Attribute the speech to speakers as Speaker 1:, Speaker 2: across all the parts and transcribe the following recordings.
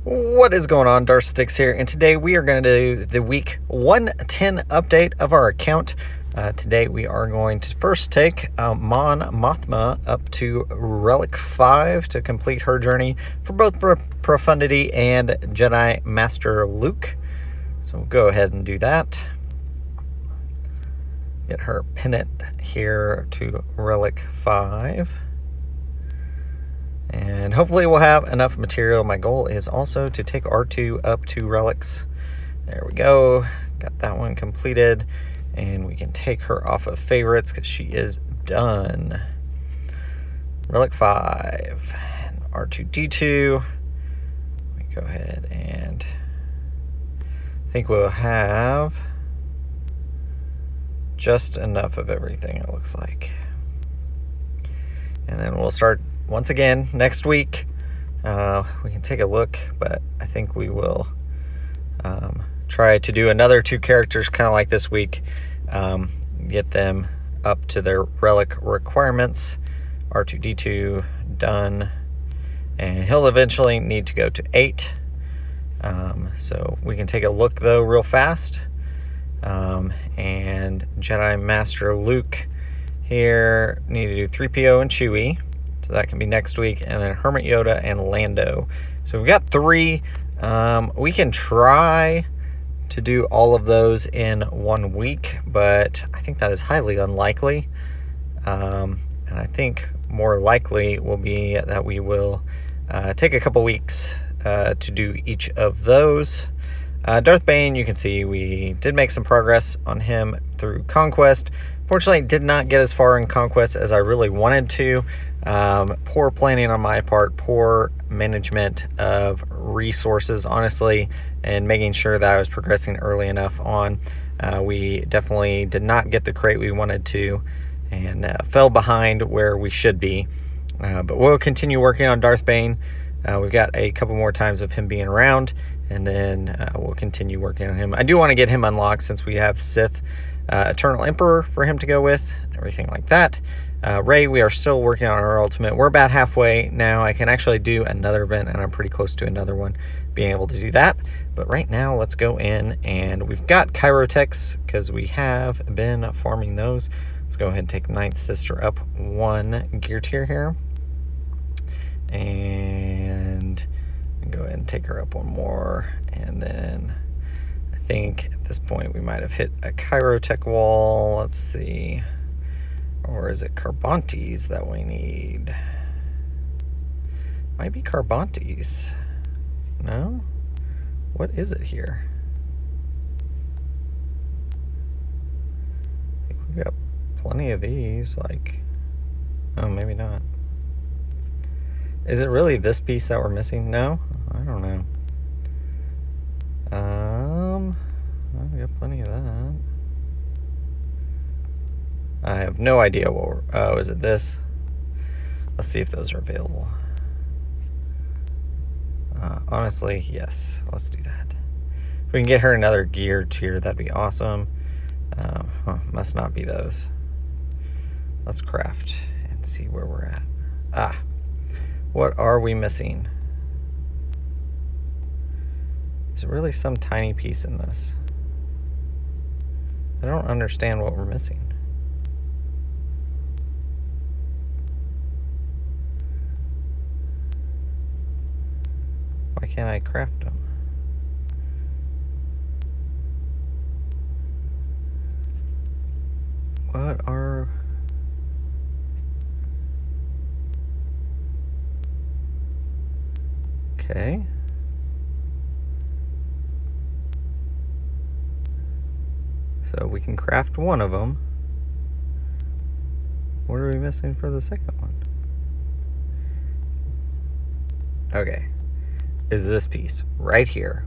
Speaker 1: What is going on? Darth Stix here, and today we are going to do the week 110 update of our account. Today we are going to first take Mon Mothma up to Relic 5 to complete her journey for both Profundity and Jedi Master Luke. So we'll go ahead and do that. Get her pennant here to Relic 5. And hopefully we'll have enough material. My goal is also to take R2 up to Relics. There we go. Got that one completed. And we can take her off of favorites because she is done. Relic 5. And R2-D2. We go ahead and I think we'll have just enough of everything, it looks like. And then we'll start once again next week. We can take a look, but I think we will try to do another 2 characters kind of like this week. Get them up to their relic requirements. R2-D2 done, and he'll eventually need to go to 8. So we can take a look though real fast. And Jedi Master Luke here, need to do 3PO and Chewie. So that can be next week. And then Hermit Yoda and Lando. So we've got 3. We can try to do all of those in 1 week, but I think that is highly unlikely. And I think more likely will be that we will take a couple weeks to do each of those. Darth Bane, you can see we did make some progress on him through Conquest. Fortunately, did not get as far in Conquest as I really wanted to. Poor planning on my part, poor management of resources, honestly, and making sure that I was progressing early enough on. We definitely did not get the crate we wanted to, and fell behind where we should be. But we'll continue working on Darth Bane. We've got a couple more times of him being around, and then we'll continue working on him. I do want to get him unlocked since we have Sith Eternal Emperor for him to go with, everything like that. Rey, we are still working on our ultimate. We're about halfway now. I can actually do another event, and I'm pretty close to another one being able to do that. But right now, let's go in, and we've got Chirotechs because we have been farming those. Let's go ahead and take Ninth Sister up 1 gear tier here. And go ahead and take her up 1 more. And then I think at this point we might have hit a Chirotech wall. Let's see. Or is it Carbantes that we need? Might be Carbantes. No? What is it here? I think we've got plenty of these, like... Oh, maybe not. Is it really this piece that we're missing? No? I don't know. Well, we got plenty of that. I have no idea what we're... Oh, is it this? Let's see if those are available. Honestly, yes. Let's do that. If we can get her another gear tier, that'd be awesome. Must not be those. Let's craft and see where we're at. What are we missing? Is there really some tiny piece in this? I don't understand what we're missing. Why can't I craft them? What are... Okay. So we can craft one of them. What are we missing for the second one? Okay. Is this piece right here.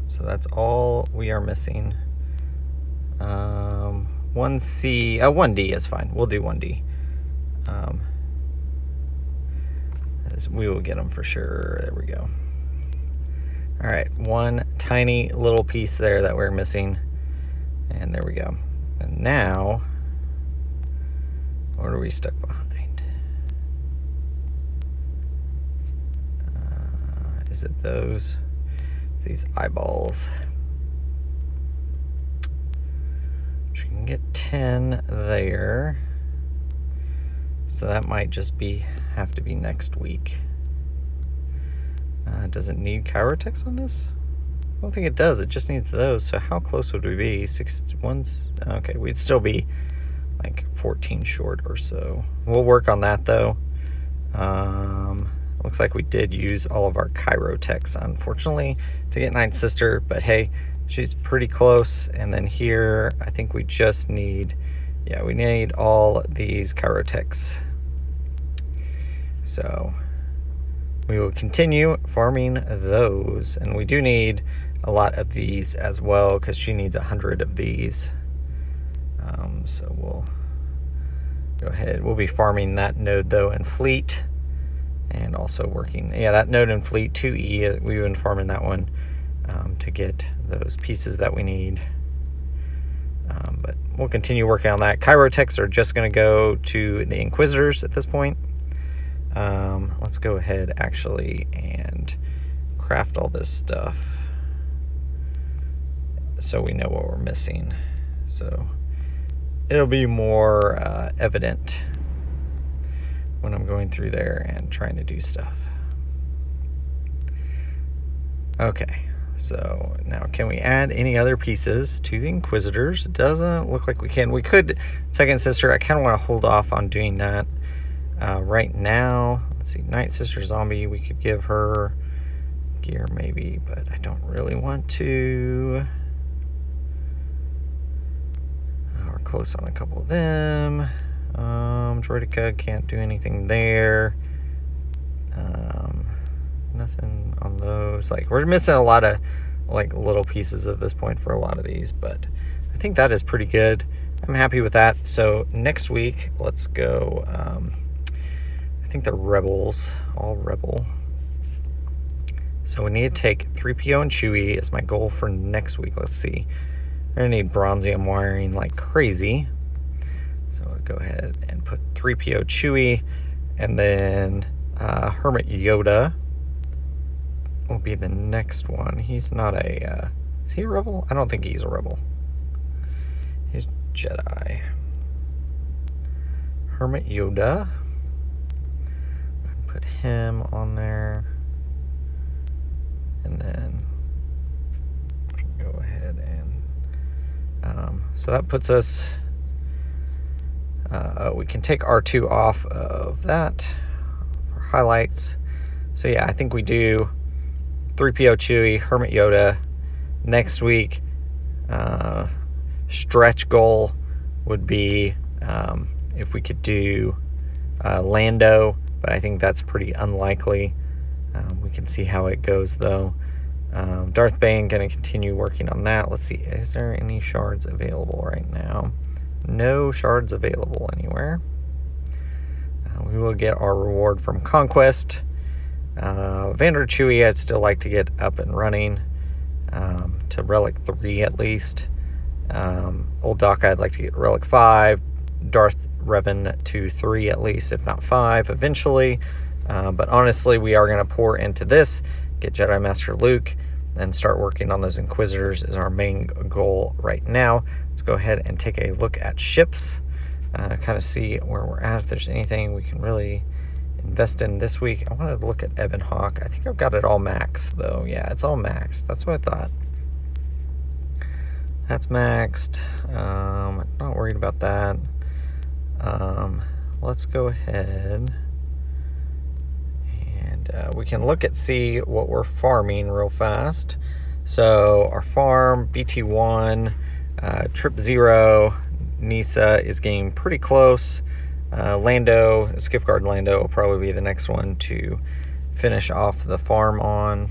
Speaker 1: So that's all we are missing. 1C, 1D is fine. We'll do 1D. We will get them for sure. There we go. All right, 1 tiny little piece there that we're missing. And there we go. And now, what are we stuck behind? Is it those? It's these eyeballs. She can get 10 there. So that might just have to be next week. Does it need chirotex on this? I don't think it does. It just needs those. So how close would we be? 61. Okay, we'd still be like 14 short or so. We'll work on that though. Looks like we did use all of our chirotex, unfortunately, to get Ninth Sister. But hey, she's pretty close. And then here, I think we just need, yeah, we need all these chirotex. So we will continue farming those. And we do need a lot of these as well, because she needs 100 of these. So we'll go ahead. We'll be farming that node though in Fleet. And also working, yeah, that node in Fleet 2E, we've been farming that one to get those pieces that we need. But we'll continue working on that. Chirotex are just going to go to the Inquisitors at this point. Let's go ahead actually and craft all this stuff so we know what we're missing. So it'll be more evident when I'm going through there and trying to do stuff. Okay, so now can we add any other pieces to the Inquisitors? It doesn't look like we can. We could, Second Sister, I kind of want to hold off on doing that right now. Let's see, Ninth Sister Zombie, we could give her gear maybe, but I don't really want to. We're close on a couple of them. Droidica can't do anything there. Nothing on those. Like, we're missing a lot of like little pieces at this point for a lot of these, but I think that is pretty good. I'm happy with that. So next week, let's go. I think the Rebels, all Rebel. So we need to take 3PO and Chewie as my goal for next week. Let's see. We're gonna need bronzium wiring like crazy. So I'll go ahead and put 3PO Chewie, and then Hermit Yoda will be the next one. He's not a, is he a rebel? I don't think he's a rebel. He's Jedi. Hermit Yoda. Put him on there. And then go ahead and, so that puts us, we can take R2 off of that for highlights. So yeah, I think we do 3PO Chewie, Hermit Yoda. Next week, stretch goal would be if we could do Lando, but I think that's pretty unlikely. We can see how it goes though. Darth Bane, going to continue working on that. Let's see, is there any shards available right now? No shards available anywhere. We will get our reward from Conquest. Vander Chewie, I'd still like to get up and running to Relic 3 at least. Old Doc, I'd like to get Relic 5. Darth Revan to 3 at least, if not 5 eventually. But honestly, we are going to pour into this, get Jedi Master Luke, and start working on those Inquisitors is our main goal right now. Let's go ahead and take a look at ships, kind of see where we're at, if there's anything we can really invest in this week. I wanted to look at Ebon Hawk. I think I've got it all maxed though. Yeah, it's all maxed. That's what I thought. That's maxed. I'm not worried about that. Let's go ahead and we can look at see what we're farming real fast. So our farm, BT1, Trip 0, Nisa is getting pretty close. Lando, Skiffguard Lando will probably be the next one to finish off the farm on.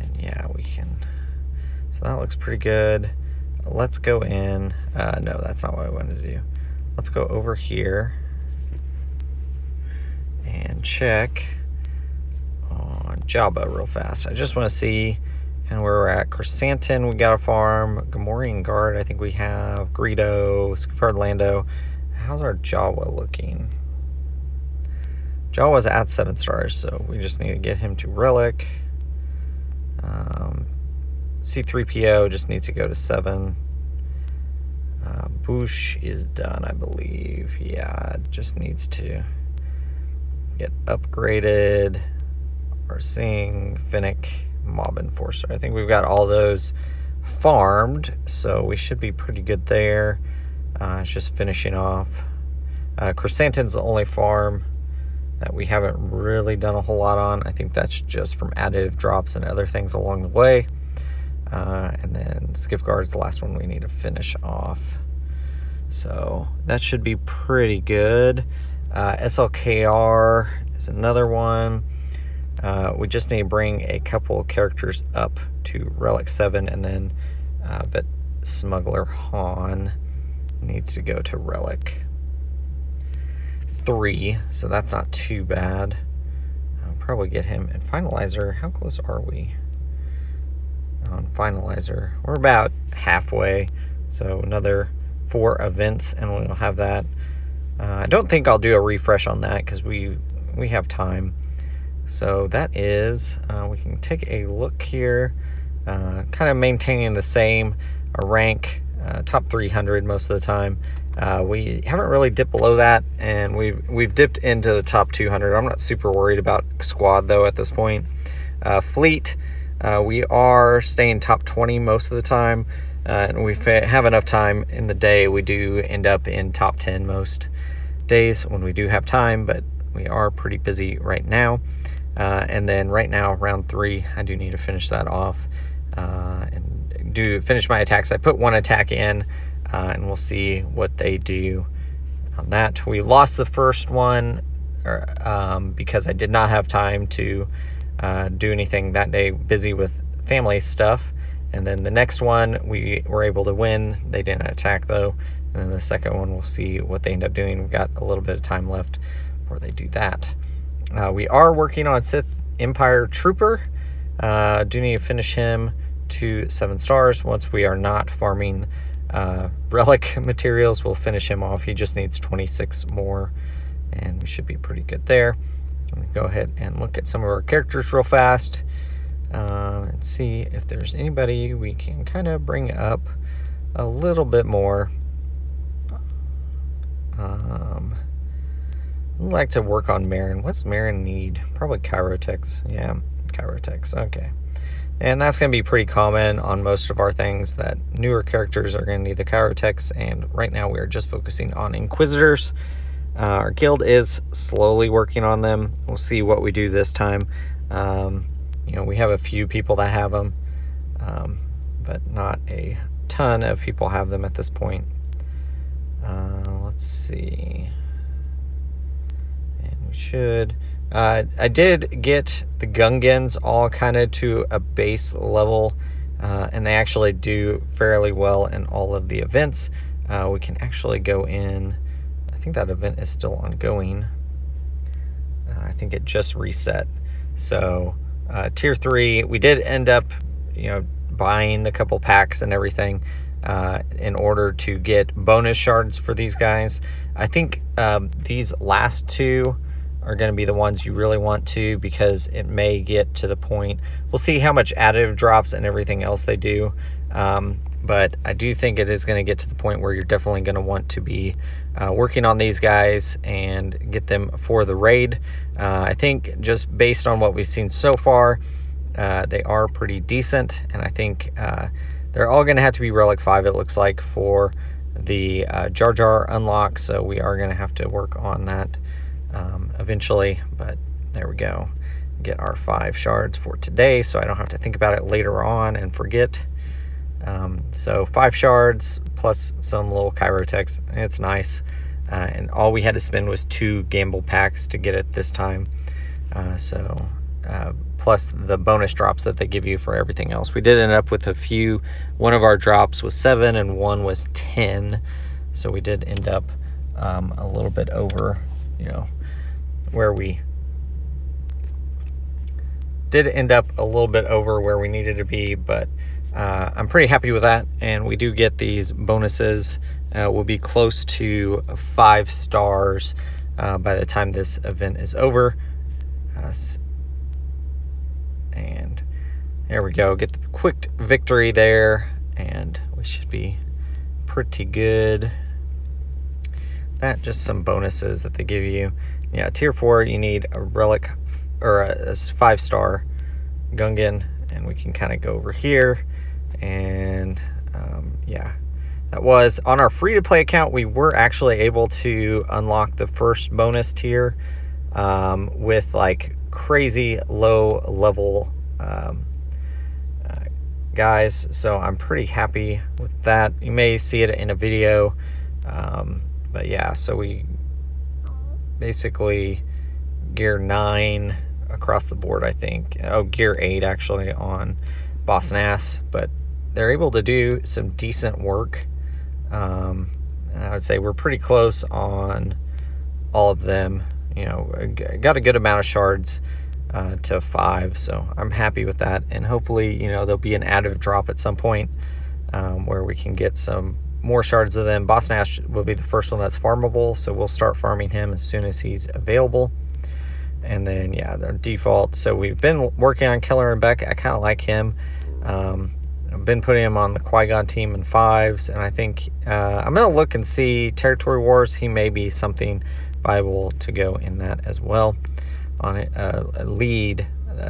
Speaker 1: And yeah, we can. So that looks pretty good. Let's go in. No, that's not what I wanted to do. Let's go over here and check on Jabba real fast. I just want to see and where we're at. Chrysanthemum, we got a farm. Gamorrean Guard, I think we have. Greedo, Skiffguard Lando. How's our Jawa looking? Jawa's at 7 stars, so we just need to get him to Relic. C-3PO just needs to go to 7. Boosh is done, I believe. Yeah, just needs to get upgraded. Arsing, Finnick, Mob Enforcer. I think we've got all those farmed, so we should be pretty good there. It's just finishing off. Chrysanthemum's the only farm that we haven't really done a whole lot on. I think that's just from additive drops and other things along the way. And then Skiffguard's the last one we need to finish off. So that should be pretty good. SLKR is another one. We just need to bring a couple of characters up to Relic 7, and then Vet Smuggler Han needs to go to Relic 3, so that's not too bad. I'll probably get him. And Finalizer, how close are we on Finalizer? We're about halfway, so another 4 events and we'll have that. I don't think I'll do a refresh on that because we have time. So that is, we can take a look here, kind of maintaining the same rank, top 300 most of the time. We haven't really dipped below that, and we've dipped into the top 200. I'm not super worried about squad though at this point. Fleet, we are staying top 20 most of the time, and we have enough time in the day. We do end up in top 10 most days when we do have time, but we are pretty busy right now. And then right now, round 3, I do need to finish that off and finish my attacks. I put 1 attack in, and we'll see what they do on that. We lost the first one because I did not have time to do anything that day, busy with family stuff. And then the next one, we were able to win. They didn't attack, though. And then the second one, we'll see what they end up doing. We've got a little bit of time left before they do that. We are working on Sith Empire Trooper. Do need to finish him to 7 stars. Once we are not farming relic materials, we'll finish him off. He just needs 26 more, and we should be pretty good there. Let me go ahead and look at some of our characters real fast and see if there's anybody we can kind of bring up a little bit more. I'd like to work on Marin. What's Marin need? Probably Chirotex. Yeah, Chirotex. Okay. And that's going to be pretty common on most of our things, that newer characters are going to need the Chirotex, and right now we are just focusing on Inquisitors. Our guild is slowly working on them. We'll see what we do this time. We have a few people that have them, but not a ton of people have them at this point. Let's see. And we should... I did get the Gungans all kind of to a base level, and they actually do fairly well in all of the events. We can actually go in... I think that event is still ongoing. I think it just reset. So tier 3, we did end up, buying the couple packs and everything in order to get bonus shards for these guys. I think these last 2 are going to be the ones you really want to, because it may get to the point. We'll see how much additive drops and everything else they do. But I do think it is going to get to the point where you're definitely going to want to be working on these guys and get them for the raid. I think just based on what we've seen so far, they are pretty decent, and I think they're all going to have to be Relic 5, it looks like, for the Jar Jar unlock, so we are going to have to work on that eventually. But there we go. Get our 5 shards for today, so I don't have to think about it later on and forget. So 5 shards plus some little Chirotex. It's nice. And all we had to spend was 2 gamble packs to get it this time. Plus the bonus drops that they give you for everything else. We did end up with a few. One of our drops was 7 and one was 10. So we did end up a little bit over, where we did end up a little bit over where we needed to be, but I'm pretty happy with that. And we do get these bonuses. We'll be close to 5 stars by the time this event is over. And there we go. Get the quick victory there, and we should be pretty good. That just some bonuses that they give you. Yeah, tier 4, you need a relic or a 5-star Gungan, and we can kind of go over here. And yeah, that was on our free-to-play account. We were actually able to unlock the first bonus tier with like crazy low level guys, so I'm pretty happy with that. You may see it in a video, but yeah, so we basically gear 9 across the board, I think. Oh, gear 8 actually on Boss Nass, but they're able to do some decent work. And I would say we're pretty close on all of them. You know, got a good amount of shards to 5, so I'm happy with that. And hopefully, you know, there'll be an additive drop at some point where we can get some more shards of them. Boss Nash will be the first one that's farmable, so we'll start farming him as soon as he's available. And then, yeah, the default. So we've been working on Keller and Beck. I kind of like him. I've been putting him on the Qui-Gon team in 5s, and I think I'm going to look and see Territory Wars. He may be something viable to go in that as well, on a lead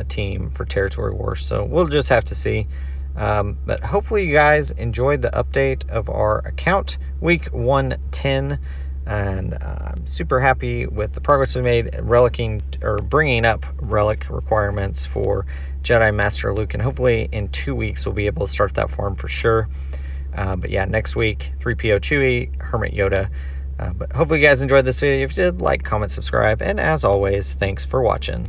Speaker 1: team for Territory Wars. So we'll just have to see. But hopefully you guys enjoyed the update of our account, week 110. And I'm super happy with the progress we made bringing up relic requirements for Jedi Master Luke, and hopefully in 2 weeks we'll be able to start that farm for sure. But yeah, next week 3PO Chewie, Hermit Yoda. But hopefully you guys enjoyed this video. If you did, like, comment, subscribe, and as always, thanks for watching.